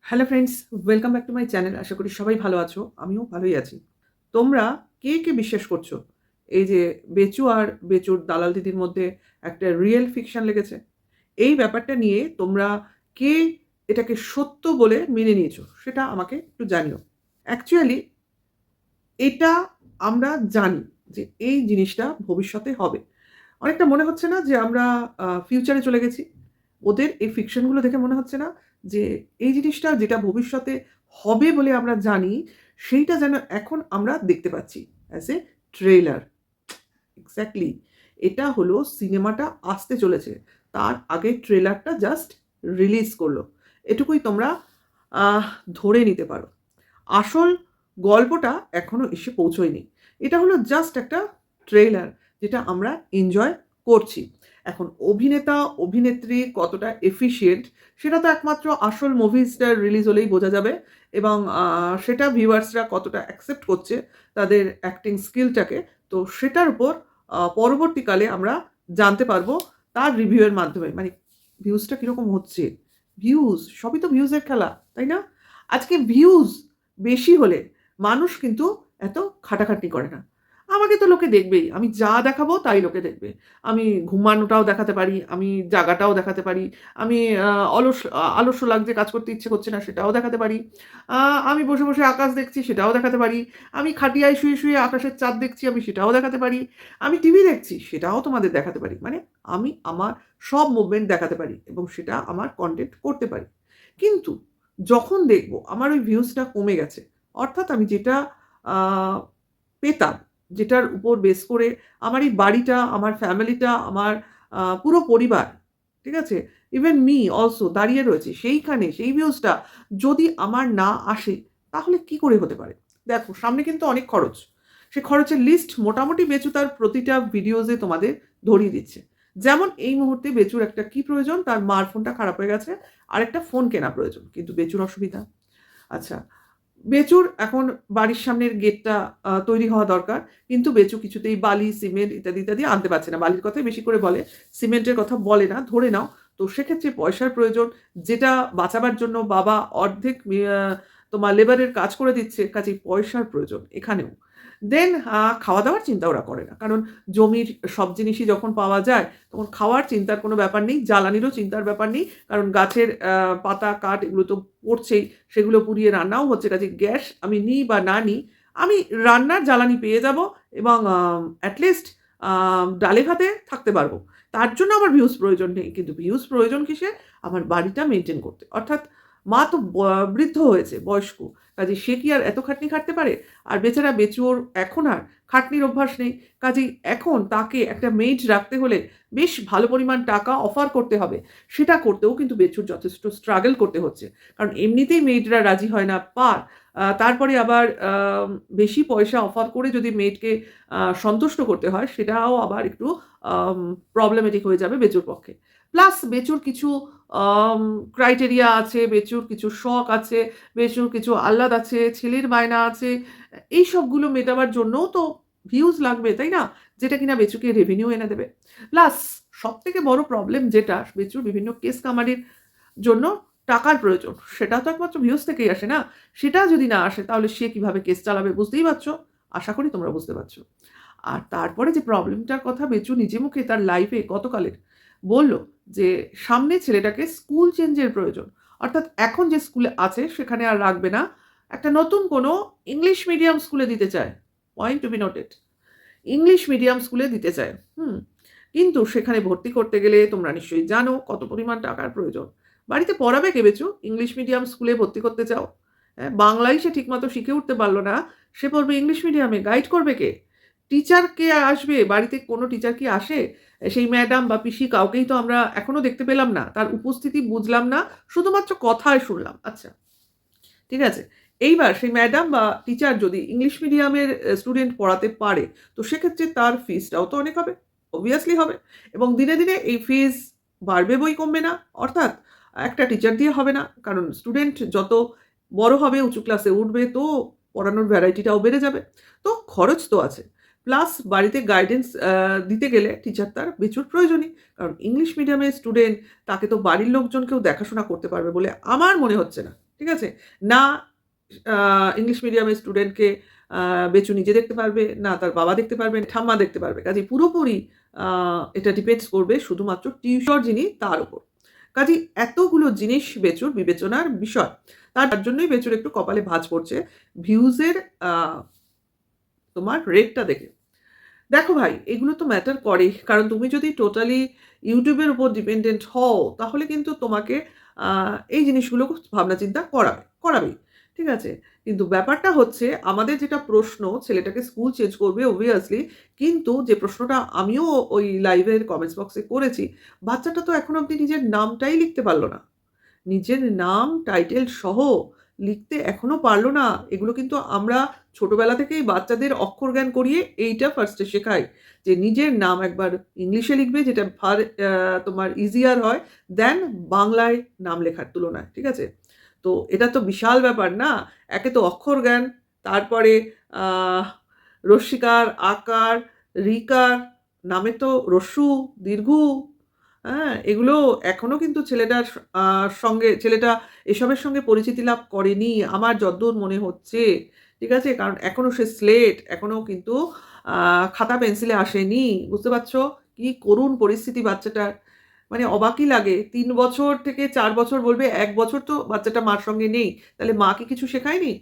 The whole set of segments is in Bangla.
Hello friends, welcome back to my channel. আশা করি সবাই ভালো আছো। আমিও ভালোই আছি। তোমরা কে বিশ্বাস করছো এই যে বেচু আর বেচুর দালাল দিদির মধ্যে একটা রিয়েল ফিকশন লেগেছে? এই ব্যাপারটা নিয়ে তোমরা কে এটাকে সত্য বলে মেনে নিয়েছো সেটা আমাকে একটু জানিও। অ্যাকচুয়ালি এটা আমরা জানি যে এই জিনিসটা ভবিষ্যতে হবে। অনেকটা মনে হচ্ছে না যে আমরা ফিউচারে চলে গেছি? ওদের এই ফিকশনগুলো দেখে মনে হচ্ছে না যে এই জিনিসটা যেটা ভবিষ্যতে হবে বলে আমরা জানি, সেইটা যেন এখন আমরা দেখতে পাচ্ছি অ্যাজ এ ট্রেইলার। এক্স্যাক্টলি। এটা হলো সিনেমাটা আসতে চলেছে। তার আগে ট্রেলারটা জাস্ট রিলিজ করলো। এটুকুই তোমরা আহ ধরে নিতে পারো। আসল গল্পটা এখনো এসে পৌঁছয়নি। এটা হলো জাস্ট একটা ট্রেইলার যেটা আমরা এনজয় করছি। এখন অভিনেতা, অভিনেত্রী কতটা এফিশিয়েন্ট সেটা তো একমাত্র আসল মুভিসটা রিলিজ হলেই বোঝা যাবে এবং সেটা ভিউয়ার্সরা কতটা অ্যাকসেপ্ট করছে তাদের অ্যাক্টিং স্কিলটাকে। তো সেটার উপর পরবর্তীকালে আমরা জানতে পারবো তার রিভিউয়ের মাধ্যমে। মানে ভিউজটা কীরকম হচ্ছে? ভিউজ, সবই তো ভিউজের খেলা, তাই না? আজকে ভিউজ বেশি হলে মানুষ কিন্তু এত খাটাখাটনি করে না। আমাকে তো লোকে দেখবেই। আমি যা দেখাবো তাই লোকে দেখবে। আমি ঘুমানোটাও দেখাতে পারি, আমি জাগাটাও দেখাতে পারি, আমি আলস্য লাগছে, কাজ করতে ইচ্ছে করছে না সেটাও দেখাতে পারি। আমি বসে আকাশ দেখছি সেটাও দেখাতে পারি। আমি খাটিয়ায় শুয়ে আকাশের চাঁদ দেখছি আমি সেটাও দেখাতে পারি। আমি টিভি দেখছি সেটাও তোমাদের দেখাতে পারি। মানে আমি আমার সব মুভমেন্ট দেখাতে পারি এবং সেটা আমার কনটেন্ট করতে পারি। কিন্তু যখন দেখব আমার ওই ভিউজটা কমে গেছে, অর্থাৎ আমি যেটা আ পেতাম, যেটার উপর বেস করে আমার এই বাড়িটা, আমার ফ্যামিলিটা, আমার পুরো পরিবার, ঠিক আছে? ইভেন মি অলসো দাঁড়িয়ে রয়েছে সেইখানে, সেই ভিউজটা যদি আমার না আসে, তাহলে কি করে হতে পারে? দেখো সামনে কিন্তু অনেক খরচ। সে খরচের লিস্ট মোটামুটি বেচু তার প্রতিটা ভিডিওজে তোমাদের ধরিয়ে দিচ্ছে। যেমন এই মুহূর্তে বেচুর একটা কি প্রয়োজন? তার মার ফোনটা খারাপ হয়ে গেছে। আরেকটা ফোন কেনা প্রয়োজন। কিন্তু বেচুর অসুবিধা। আচ্ছা, বেচুর এখন বাড়ির সামনের গেটটা তৈরি হওয়া দরকার। কিন্তু বেচু কিছুতেই বালি, সিমেন্ট ইত্যাদি আনতে পারছে না। বালির কথাই বেশি করে বলে, সিমেন্টের কথা বলে না, ধরে নাও। তো সেক্ষেত্রে পয়সার প্রয়োজন, যেটা বাঁচাবার জন্য বাবা অর্ধেক তোমার লেবারের কাজ করে দিচ্ছে, কাজেই পয়সার প্রয়োজন এখানেও। দেন খাওয়া-দাওয়ার চিন্তা ওরা করে না। কারণ জমির সব জিনিসই যখন পাওয়া যায়, তখন খাওয়ার চিন্তার কোনো ব্যাপার নেই, জ্বালানিরও চিন্তার ব্যাপার নেই। কারণ গাছের পাতা, কাঠ এগুলো তো পড়ছেই, সেগুলো পুড়িয়ে রান্নাও হচ্ছে। কাজেই গ্যাস আমি নিই বা না নিই, আমি রান্নার জ্বালানি পেয়ে যাব এবং এট লিস্ট ডালে ভাতে থাকতে পারবো। তার জন্য আমার ভিউজ প্রয়োজন নেই। কিন্তু ভিউজ প্রয়োজন কিসে? আমার বাড়িটা মেইনটেইন করতে। অর্থাৎ মা তো বৃদ্ধ হয়েছে, বয়স্ক। কাজেই সে কি আর এত খাটনি খাটতে পারে? আর বেচারা বেচুর এখন আর খাটনির অভ্যাস নেই। কাজেই এখন তাকে একটা মেইড রাখতে হলে বেশ ভালো পরিমাণ টাকা অফার করতে হবে। সেটা করতেও কিন্তু বেচুর যথেষ্ট স্ট্রাগল করতে হচ্ছে। কারণ এমনিতেই মেইডরা রাজি হয় না তারপরে আবার বেশি পয়সা অফার করে যদি মেইডকে সন্তুষ্ট করতে হয় সেটাও আবার একটু আম প্রবলেমেটিক হয়ে যাবে বেচুর পক্ষে। প্লাস বেচুর কিছু আম ক্রাইটেরিয়া আছে, বেচুর কিছু শখ আছে, বেচুর কিছু আহ্লাদ আছে, ছেলের বায়না আছে। এই সবগুলো মেটাবার জন্যও তো ভিউজ লাগবে, তাই না? যেটা কিনা বেচুকে রেভিনিউ এনে দেবে। প্লাস সবথেকে বড় প্রবলেম যেটা বেচুর বিভিন্ন কেস কামারির জন্য টাকার প্রয়োজন। সেটা তো একমাত্র ভিউজ থেকেই আসে না? সেটা যদি না আসে তাহলে সে কিভাবে কেস চালাবে বুঝতেই পারছো? আশা করি তোমরা বুঝতে পারছো। আর তারপরে যে প্রবলেমটার কথা বেচু নিজে মুখে তার লাইফে গতকালের বলল যে সামনে ছেলেটাকে স্কুল চেঞ্জের প্রয়োজন। অর্থাৎ এখন যে স্কুলে আছে সেখানে আর রাখবে না। একটা নতুন কোনো ইংলিশ মিডিয়াম স্কুলে দিতে চায়। Point to be noted. English medium স্কুলে দিতে চায়। কিন্তু সেখানে ভর্তি করতে গেলে তোমরা নিশ্চয়ই জানো কত পরিমাণ টাকার প্রয়োজন। বাড়িতে পড়াবে কে বেচু? ইংলিশ মিডিয়াম স্কুলে ভর্তি করতে চাও? বাংলাই সে ঠিকমতো শিখে উঠতে পারল না। সে পড়বে ইংলিশ মিডিয়ামে, গাইড করবে কে? টিচার কে আসবে? বাড়িতে কোনো টিচার কি আসে? সেই ম্যাডাম বা পিসি কাউকেই তো আমরা এখনো দেখতে পেলাম না। তার উপস্থিতি বুঝলাম না। শুধুমাত্র কথায় শুনলাম। আচ্ছা, ঠিক আছে। এইবার সেই ম্যাডাম বা টিচার যদি ইংলিশ মিডিয়ামের স্টুডেন্ট পড়াতে পারে, তো সেক্ষেত্রে তার ফিসটাও তো অনেক হবে। অবভিয়াসলি হবে। এবং দিনে এই ফিস বাড়বে বই কমবে না। অর্থাৎ একটা টিচার দিয়ে হবে না। কারণ স্টুডেন্ট যত বড় হবে, উঁচু ক্লাসে উঠবে তো পড়ানোর ভ্যারাইটিটাও বেড়ে যাবে। তো খরচ তো আছে। প্লাস বাড়িতে গাইডেন্স দিতে গেলে টিচার তার প্রচুর প্রয়োজনই। কারণ ইংলিশ মিডিয়ামের স্টুডেন্ট, তাকে তো বাড়ির লোকজন কেউ দেখাশোনা করতে পারবে বলে আমার মনে হচ্ছে না। ঠিক আছে? না ইংলিশ মিডিয়ামের স্টুডেন্টকে বেচু নিজে দেখতে পারবে, না তার বাবা দেখতে পারবে, ঠাম্মা দেখতে পারবে। কাজেই পুরোপুরি এটা ডিপেন্ডস করবে শুধুমাত্র টিউটর যিনি তার উপর। কাজেই এতগুলো জিনিস বেচুর বিবেচনার বিষয়। তার জন্যই বেচুর একটু কপালে ভাঁজ পড়ছে ভিউজের তোমার রেটটা দেখে। দেখো ভাই, এগুলো তো ম্যাটার করে, কারণ তুমি যদি টোটালি ইউটিউবের উপর ডিপেন্ডেন্ট হও তাহলে কিন্তু তোমাকে এই জিনিসগুলো ভাবনা চিন্তা করাবেই, ঠিক আছে? কিন্তু ব্যাপারটা হচ্ছে আমাদের যেটা প্রশ্ন, ছেলেটাকে স্কুল চেঞ্জ করবে অবভিয়াসলি, কিন্তু যে প্রশ্নটা আমিও ওই লাইভের কমেন্টস বক্সে করেছি, বাচ্চাটা তো এখনো অবধি নিজের নামটাই লিখতে পারলো না, নিজের নাম টাইটেল সহ লিখতে এখনো পারলো না। এগুলো কিন্তু আমরা ছোটবেলা থেকেই বাচ্চাদের অক্ষর জ্ঞান করিয়ে এইটা ফার্স্টে শেখাই, যে নিজের নাম একবার ইংলিশে লিখবে, যেটা তোমার ইজিয়ার হয় দেন বাংলায় নাম লেখার তুলনায়, ঠিক আছে? তো এটা তো বিশাল ব্যাপার না? একে তো অক্ষর জ্ঞান, তারপরে রস্যিকার, আকার, রিকার, নামে তো রস্যু, দীর্ঘু, হ্যাঁ? এগুলো এখনো কিন্তু ছেলেটা এসবের সঙ্গে পরিচিতি লাভ করেনি আমার যদ্দূর মনে হচ্ছে, ঠিক আছে? কারণ এখনো সে স্লেট, এখনো কিন্তু খাতা পেন্সিলে আসেনি। বুঝতে পারছো? কি করুণ পরিস্থিতি বাচ্চাটার। মানে অবাকই লাগে। ৩ বছর থেকে ৪ বছর বলবে, ১ বছর তো বাচ্চাটা মার সঙ্গে নেই। তাহলে মা কি কিছু শেখায়নি?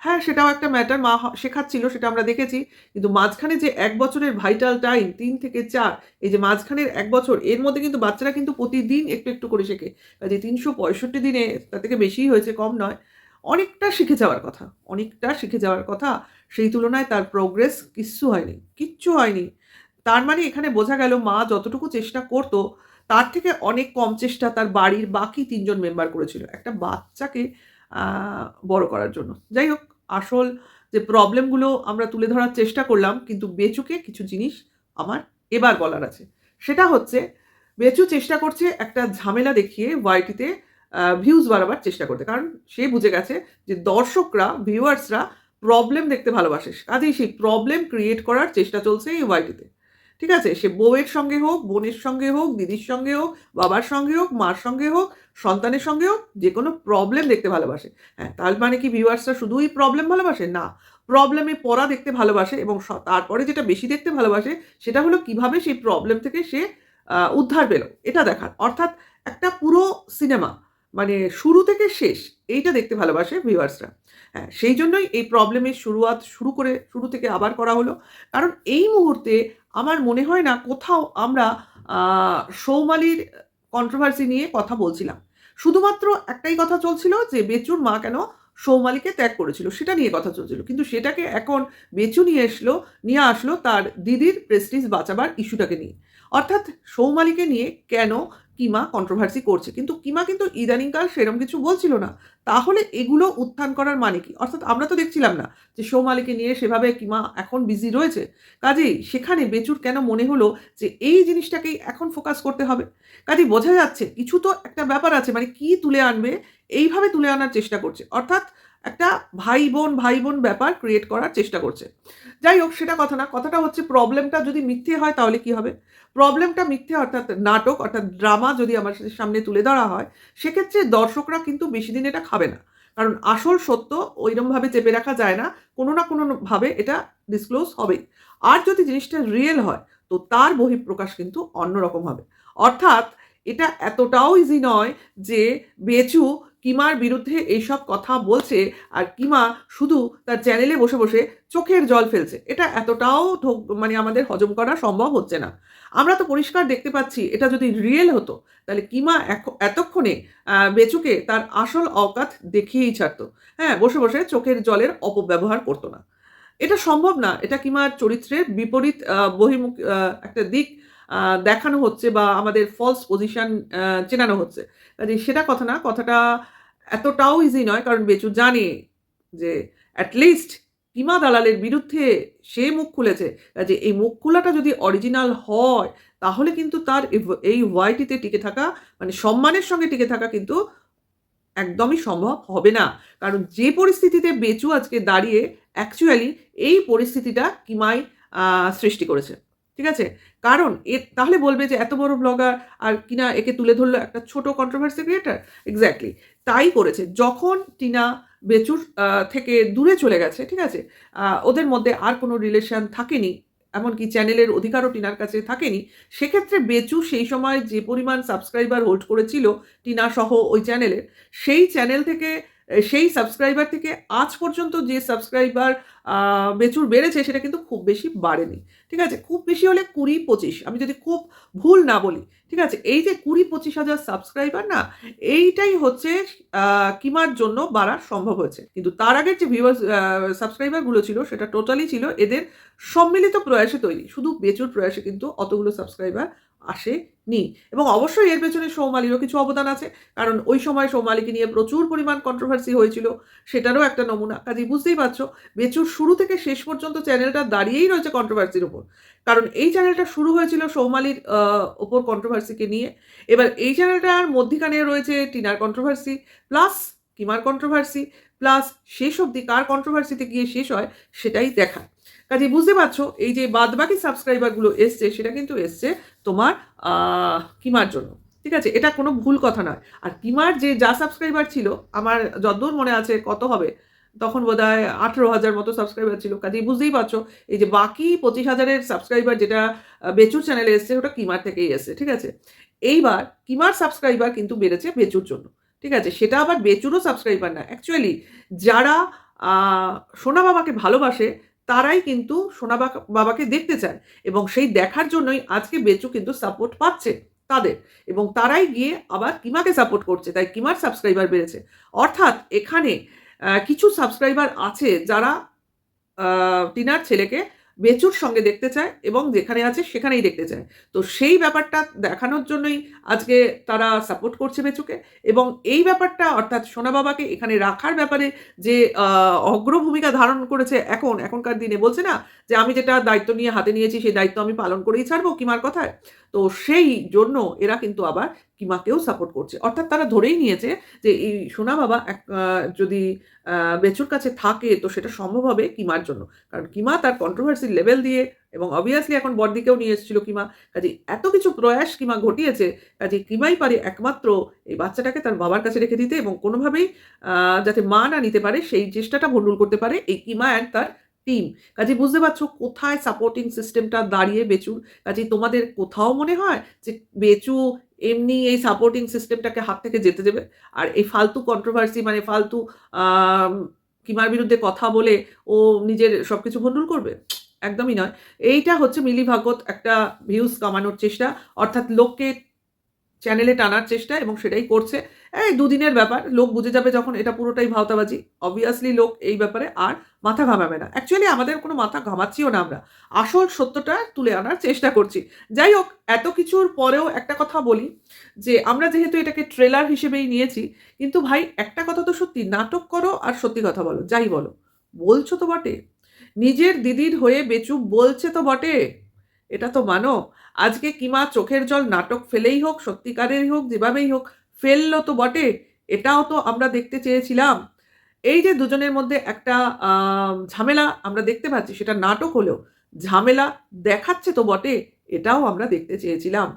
হ্যাঁ, সেটাও একটা ম্যাটার। মা শেখাচ্ছিল, সেটা আমরা দেখেছি। কিন্তু মাঝখানে যে ১ বছরের ভাইটাল টাইম ৩ থেকে ৪, এই যে মাঝখানের ১ বছর, এর মধ্যে কিন্তু বাচ্চারা কিন্তু প্রতিদিন একটু, একটু করে শেখে। কাজেই ৩৬৫ দিনে, তার থেকে বেশিই হয়েছে, কম নয়। অনেকটা শিখে যাওয়ার কথা, অনেকটা শিখে যাওয়ার কথা। সেই তুলনায় তার প্রোগ্রেস কিচ্ছু হয়নি। তার মানে এখানে বোঝা গেল মা যতটুকু চেষ্টা করত, তার থেকে অনেক কম চেষ্টা তার বাড়ির বাকি ৩ জন মেম্বার করেছিল একটা বাচ্চাকে আ বড় করার জন্য। যাই হোক, আসল যে প্রবলেমগুলো আমরা তুলে ধরার চেষ্টা করলাম, কিন্তু বেচুকে কিছু জিনিস আমার এবার বলার আছে। সেটা হচ্ছে, বেচু চেষ্টা করছে একটা ঝামেলা দেখিয়ে ওয়াইটিতে ভিউজ বাড়াবার চেষ্টা করতে। কারণ সে বুঝে গেছে যে দর্শকরা, ভিউয়ার্সরা প্রবলেম দেখতে ভালোবাসে। কাজেই সেই প্রবলেম ক্রিয়েট করার চেষ্টা চলছে এই ওয়াইটিতে। ঠিক আছে? সে বউয়ের সঙ্গে হোক, বোনের সঙ্গে হোক, দিদির সঙ্গে হোক, বাবার সঙ্গে হোক, মার সঙ্গে হোক, সন্তানের সঙ্গে হোক, যেকোনো প্রবলেম দেখতে ভালোবাসে। হ্যাঁ, তার মানে কি ভিউয়ার্সরা শুধুই প্রবলেম ভালোবাসে? না। প্রবলেমে পড়া দেখতে ভালোবাসে, এবং তারপরে যেটা বেশি দেখতে ভালোবাসে সেটা হলো কিভাবে সেই প্রবলেম থেকে সে উদ্ধার পেল, এটা দেখার। অর্থাৎ একটা পুরো সিনেমা, মানে শুরু থেকে শেষ, এইটা দেখতে ভালোবাসে ভিউয়ার্সরা। হ্যাঁ, সেই জন্যই এই প্রবলেমের শুরু থেকে আবার করা হলো। কারণ এই মুহূর্তে আমার মনে হয় না কোথাও আমরা সৌমালির কন্ট্রোভার্সি নিয়ে কথা বলছিলাম। শুধুমাত্র একটাই কথা চলছিল যে বেচুর মা কেন সৌমালিকে ত্যাগ করেছিল, সেটা নিয়ে কথা চলছিল। কিন্তু সেটাকে এখন বেচু নিয়ে আসলো তার দিদির প্রেস্টিজ বাঁচাবার ইস্যুটাকে নিয়ে। অর্থাৎ সৌমালিকে নিয়ে কেন কিমা কন্ট্রোভার্সি করছে, কিন্তু কিমা কিন্তু ইদানিংকাল সেরম কিছু বলছিল না। তাহলে এগুলো উত্থান করার মানে কি? অর্থাৎ আমরা তো দেখছিলাম না যে সৌমালিকে নিয়ে সেভাবে কিমা এখন বিজি রয়েছে। কাজেই সেখানে বেচুর কেন মনে হলো যে এই জিনিসটাকেই এখন ফোকাস করতে হবে? কাজেই বোঝা যাচ্ছে কিছু তো একটা ব্যাপার আছে, মানে কি তুলে আনবে, এইভাবে তুলে আনার চেষ্টা করছে। অর্থাৎ একটা ভাই বোন ব্যাপার ক্রিয়েট করার চেষ্টা করছে। যাই হোক, সেটা কথা না। কথাটা হচ্ছে, প্রবলেমটা যদি মিথ্যে হয় তাহলে কি হবে? প্রবলেমটা মিথ্যে, অর্থাৎ নাটক, অর্থাৎ ড্রামা যদি আমার সামনে তুলে ধরা হয়, সেক্ষেত্রে দর্শকরা কিন্তু বেশি দিন এটা খাবে না। কারণ আসল সত্য ঐরমভাবে চেপে রাখা যায় না। কোনো না কোনোভাবে এটা ডিসক্লোজ হবেই। আর যদি জিনিসটা রিয়েল হয়, তো তার বহিঃপ্রকাশ কিন্তু অন্যরকম হবে। অর্থাৎ এটা এতটাও ইজি নয় যে বেচু কিমার বিরুদ্ধে এইসব কথা বলছে আর কিমা শুধু তার চ্যানেলে বসে বসে চোখের জল ফেলছে। এটা এতটাও মানে আমাদের হজম করা সম্ভব হচ্ছে না। আমরা তো পরিষ্কার দেখতে পাচ্ছি, এটা যদি রিয়েল হতো তাহলে কিমা এতক্ষণে বেচুকে তার আসল অকাত দেখিয়েই ছাড়তো। হ্যাঁ, বসে বসে চোখের জলের অপব্যবহার করতো না। এটা সম্ভব না। এটা কিমার চরিত্রের বিপরীত বহির্মুখ একটা দিক দেখানো হচ্ছে, বা আমাদের ফলস পজিশন চেনানো হচ্ছে। কাজেই সেটা কথা না। কথাটা এতটাও ইজি নয়, কারণ বেচু জানে যে এট লিস্ট কিমা দালালের বিরুদ্ধে সে মুখ খুলেছে। কাজেই এই মুখ খোলাটা যদি অরিজিনাল হয়, তাহলে কিন্তু তার এই ওয়াইটিতে টিকে থাকা, মানে সম্মানের সঙ্গে টিকে থাকা কিন্তু একদমই সম্ভব হবে না। কারণ যে পরিস্থিতিতে বেচু আজকে দাঁড়িয়ে, অ্যাকচুয়ালি এই পরিস্থিতিটা কিমাই সৃষ্টি করেছে। ঠিক আছে? কারণ তাহলে বলবে যে এত বড় ব্লগার আর কিনা একে তুলে ধরলো একটা ছোট কন্ট্রোভার্সি ক্রিয়েটর। এক্স্যাক্টলি তাই করেছে। যখন টিনা বেচুর থেকে দূরে চলে গেছে, ঠিক আছে? ওদের মধ্যে আর কোনো রিলেশন থাকেনি, এমনকি চ্যানেলের অধিকারও টিনার কাছে থাকেনি। সেক্ষেত্রে বেচু সেই সময় যে পরিমাণ সাবস্ক্রাইবার হোল্ড করেছিল টিনা সহ ওই চ্যানেলের, সেই চ্যানেল থেকে সেই সাবস্ক্রাইবার থেকে আজ পর্যন্ত যে সাবস্ক্রাইবার বেচুর বেড়েছে সেটা কিন্তু খুব বেশি বাড়েনি। ঠিক আছে? খুব বেশি হলে ২০-২৫, আমি যদি খুব ভুল না বলি। ঠিক আছে? এই যে ২০-২৫ হাজার সাবস্ক্রাইবার না, এইটাই হচ্ছে কিমার জন্য বাড়া সম্ভব হয়েছে। কিন্তু তার আগের যে ভিউয়ার্স সাবস্ক্রাইবারগুলো ছিল সেটা টোটালি ছিল এদের সম্মিলিত প্রয়াসে তৈরি। শুধু বেচুর প্রয়াসে কিন্তু অতগুলো সাবস্ক্রাইবার আসেনি। এবং অবশ্যই এর পেছনে সৌমালিরও কিছু অবদান আছে। কারণ ওই সময় সৌমালিকে নিয়ে প্রচুর পরিমাণ কন্ট্রোভার্সি হয়েছিল। সেটারও একটা নমুনা। কাজেই বুঝতেই পারছো বেচুর শুরু থেকে শেষ পর্যন্ত চ্যানেলটা দাঁড়িয়েই রয়েছে কন্ট্রোভার্সির উপর। কারণ এই চ্যানেলটা শুরু হয়েছিল সৌমালির ওপর কন্ট্রোভার্সিকে নিয়ে। এবার এই চ্যানেলটার মধ্যিখানে রয়েছে টিনার কন্ট্রোভার্সি, প্লাস কিমার কন্ট্রোভার্সি, প্লাস শেষ অবধি কার কন্ট্রোভার্সিতে গিয়ে শেষ হয় সেটাই দেখায়। কাজেই বুঝতে পারছো এই যে বাদবাকি সাবস্ক্রাইবারগুলো এসছে সেটা কিন্তু এসছে তোমার কিমার জন্য। ঠিক আছে? এটা কোনো ভুল কথা নয়। আর কিমার যে যা সাবস্ক্রাইবার ছিল, আমার যতদূর মনে আছে কত হবে, তখন বোধহয় ১৮,০০০ মতো সাবস্ক্রাইবার ছিল। কাজেই বুঝতেই পারছো এই যে বাকি ২৫,০০০-এর সাবস্ক্রাইবার যেটা বেচুর চ্যানেলে এসছে ওটা কিমার থেকেই এসছে। ঠিক আছে? এইবার কিমার সাবস্ক্রাইবার কিন্তু বেড়েছে বেচুর জন্য। ঠিক আছে? সেটা আবার বেচুরও সাবস্ক্রাইবার না। অ্যাকচুয়ালি যারা আ সোনা বাবাকে ভালোবাসে তারাই কিন্তু সোনা বাবাকে দেখতে চায় এবং সেই দেখার জন্যই আজকে বেচু কিন্তু সাপোর্ট পাচ্ছে তাদের, এবং তারাই গিয়ে আবার কিমাকে সাপোর্ট করছে। তাই কিমার সাবস্ক্রাইবার বেড়েছে। অর্থাৎ এখানে কিছু সাবস্ক্রাইবার আছে যারা টিনার ছেলেকে বেচুর সঙ্গে দেখতে চায় এবং যেখানে আছে সেখানেই দেখতে চায়। তো সেই ব্যাপারটা দেখানোর জন্যই আজকে তারা সাপোর্ট করছে বেচুকে, এবং এই ব্যাপারটা অর্থাৎ সোনা বাবাকে এখানে রাখার ব্যাপারে যে অগ্রভূমিকা ধারণ করেছে এখনকার দিনে, বলছে না যে আমি যেটা দায়িত্ব নিয়ে হাতে নিয়েছি সেই দায়িত্ব আমি পালন করেই ছাড়বো কিমার কথায়। তো সেই জন্য এরা কিন্তু আবার কিমাকেও সাপোর্ট করছে। অর্থাৎ তারা ধরেই নিয়েছে যে এই সোনা বাবা যদি বেচুর কাছে থাকে তো সেটা সম্ভব হবে কিমার জন্য। কারণ কিমা তার কন্ট্রোভার্সির লেভেল দিয়ে, এবং অবভিয়াসলি এখন বড়দিকেও নিয়ে এসেছিল কিমা। কাজেই এত কিছু প্রয়াস কিমা ঘটিয়েছে, কাজেই কিমাই পারে একমাত্র এই বাচ্চাটাকে তার বাবার কাছে রেখে দিতে এবং কোনোভাবেই যাতে মা না নিতে পারে সেই চেষ্টাটা ভণ্ডুল করতে পারে এই কিমা অ্যান্ড তার টিম। কাজেই বুঝতে পারছো কোথায় সাপোর্টিং সিস্টেমটা দাঁড়িয়ে বেচুর। কাজেই তোমাদের কোথাও মনে হয় যে বেচু এমনি এই সাপোর্টিং সিস্টেমটাকে হাত থেকে যেতে দেবে? আর এই ফালতু কন্ট্রোভার্সি মানে ফালতু আম কিমার বিরুদ্ধে কথা বলে ও নিজের সবকিছু ভণ্ডুল করবে? একদমই নয়। এইটা হচ্ছে মিলিভাগত একটা ভিউজ কামানোর চেষ্টা। অর্থাৎ লোককে চ্যানেলে টানার চেষ্টা, এবং সেটাই করছে। এই দুদিনের ব্যাপার। লোক বুঝে যাবে যখন এটা পুরোটাই ভাওতাবাজি। অবভিয়াসলি লোক এই ব্যাপারে আর মাথা ঘামাবে না। অ্যাকচুয়ালি আমাদের কোনো মাথা ঘামাচ্ছিও না আমরা। আসল সত্যটা তুলে আনার চেষ্টা করছি। যাই হোক, এত কিছুর পরেও একটা কথা বলি যে আমরা যেহেতু এটাকে ট্রেলার হিসেবেই নিয়েছি, কিন্তু ভাই একটা কথা তো সত্যি, নাটক করো আর সত্যি কথা বলো। যাই বলো। বলছো তো বটে। নিজের দিদির হয়ে বেচু বলছে তো বটে। এটা তো মানো। আজকে কিমা চোখের জল নাটক ফেলেই হোক, সত্যিকারেরই হোক, যেভাবেই হোক ফেললো তো বটে। এটাও তো আমরা দেখতে চেয়েছিলাম। এই যে দুজনের মধ্যে একটা ঝামেলা আমরা দেখতে পাচ্ছি, সেটা নাটক হলেও ঝামেলা দেখাচ্ছে তো বটে। এটাও আমরা দেখতে চেয়েছিলাম।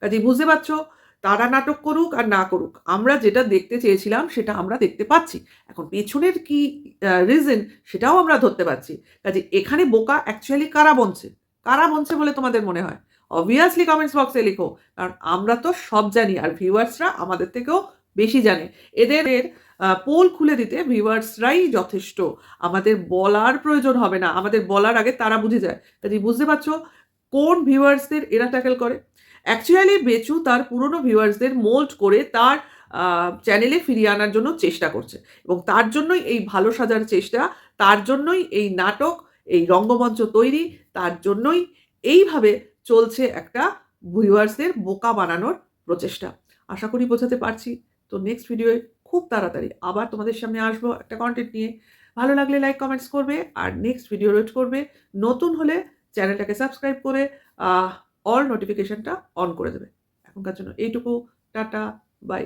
কাজেই বুঝতে পারছো, তারা নাটক করুক আর না করুক, আমরা যেটা দেখতে চেয়েছিলাম সেটা আমরা দেখতে পাচ্ছি। এখন পেছনের কি রিজন সেটাও আমরা ধরতে পারছি। কাজেই এখানে বোকা অ্যাকচুয়ালি কারা বনছে? কারা বনছে বলে তোমাদের মনে হয়? অবভিয়াসলি কমেন্টস বক্সে লিখো। কারণ আমরা তো সব জানি, আর ভিউয়ার্সরা আমাদের থেকেও বেশি জানে। এদের পোল খুলে দিতে ভিউয়ার্সরাই যথেষ্ট। আমাদের বলার প্রয়োজন হবে না। আমাদের বলার আগে তারা বুঝে যায়। কাজেই বুঝতে পারছো কোন ভিউয়ার্সদের এরা ট্যাকেল করে। অ্যাকচুয়ালি বেচু তার পুরনো ভিউয়ার্সদের মোল্ড করে তার চ্যানেলে ফিরিয়ে আনার জন্য চেষ্টা করছে, এবং তার জন্যই এই ভালো সাজার চেষ্টা, তার জন্যই এই নাটক, এই রঙ্গমঞ্চ তৈরি, তার জন্যই এইভাবে চলছে একটা ভিউয়ার্সদের বোকা বানানোর প্রচেষ্টা। আশা করি বোঝাতে পারছি। তো নেক্সট ভিডিওয়ে খুব তাড়াতাড়ি আবার তোমাদের সামনে আসবো একটা কন্টেন্ট নিয়ে। ভালো লাগলে লাইক কমেন্টস করবে, আর নেক্সট ভিডিও ওয়েট করবে। নতুন হলে চ্যানেলটাকে সাবস্ক্রাইব করে অল নোটিফিকেশনটা অন করে দেবে। এখনকার জন্য এইটুকু। Tata, by.